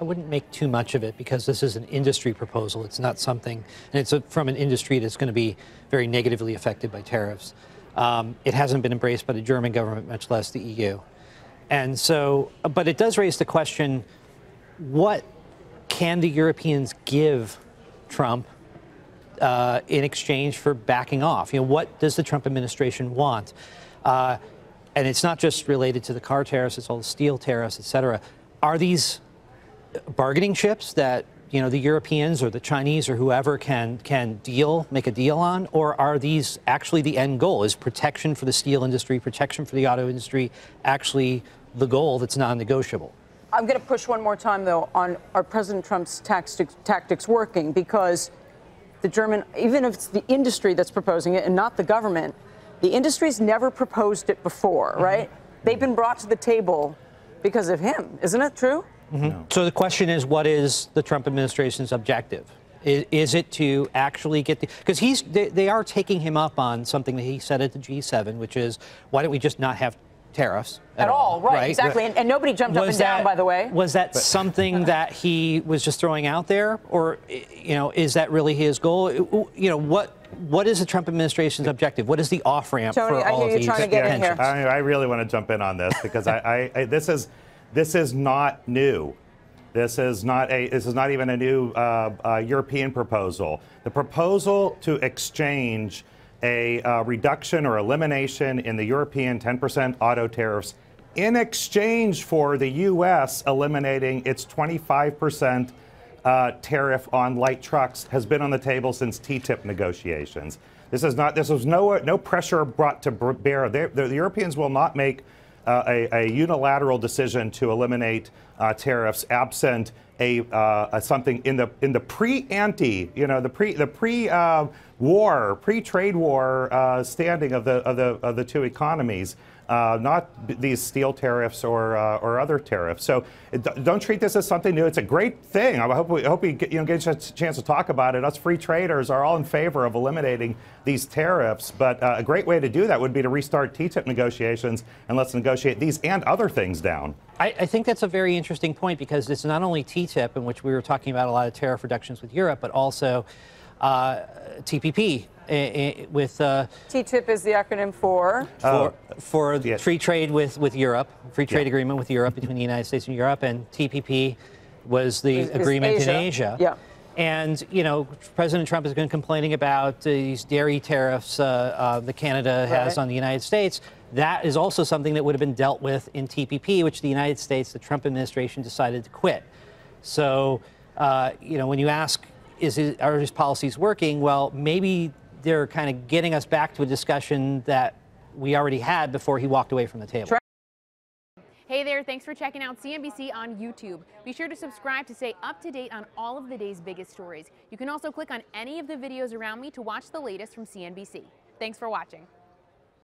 I wouldn't make too much of it because this is an industry proposal. It's not something, and it's from an industry that's going to be very negatively affected by tariffs. It hasn't been embraced by the German government, much less the EU. And so, but it does raise the question, what can the Europeans give Trump in exchange for backing off? You know, what does the Trump administration want? And it's not just related to the car tariffs, it's all the steel tariffs, et cetera. Are these bargaining chips that, you know, the Europeans or the Chinese or whoever can make a deal on? Or are these actually the end goal? Is protection for the steel industry, protection for the auto industry actually the goal that's non-negotiable? I'm going to push one more time, though, on are President Trump's tactics working? Because the German, even if it's the industry that's proposing it and not the government, the industry's never proposed it before, right? They've been brought to the table because of him. Isn't it true? No. So the question is, what is the Trump administration's objective? Is it to actually get the, because they are taking him up on something that he said at the G7, which is, why don't we just not have tariffs at all? Right, exactly. And nobody jumped up and down, by the way. Was that something that he was just throwing out there? Or, you know, is that really his goal? You know, what is the Trump administration's objective? What is the off-ramp for all of these tensions? I really want to jump in on this because this is not new. This is not even a new European proposal. The proposal to exchange a reduction or elimination in the European 10% auto tariffs in exchange for the U.S. eliminating its 25% tariff on light trucks has been on the table since TTIP negotiations. This was no pressure brought to bear. The Europeans will not make a unilateral decision to eliminate tariffs absent something in the pre-ante, you know, the pre-trade war standing of the two economies. Not these steel tariffs or other tariffs. So don't treat this as something new. It's a great thing. I hope we get a chance to talk about it. Us free traders are all in favor of eliminating these tariffs. But a great way to do that would be to restart TTIP negotiations and let's negotiate these and other things down. I think that's a very interesting point because it's not only TTIP, in which we were talking about a lot of tariff reductions with Europe, but also TPP. With TTIP is the acronym for free trade with Europe, free trade agreement with Europe between the United States and Europe, and TPP was the agreement in Asia. Yeah. And, you know, President Trump has been complaining about these dairy tariffs that Canada has on the United States. That is also something that would have been dealt with in TPP, which the United States, the Trump administration, decided to quit. So, you know, when you ask, are his policies working? Well, maybe they're kind of getting us back to a discussion that we already had before he walked away from the table. Hey there, thanks for checking out CNBC on YouTube. Be sure to subscribe to stay up to date on all of the day's biggest stories. You can also click on any of the videos around me to watch the latest from CNBC. Thanks for watching.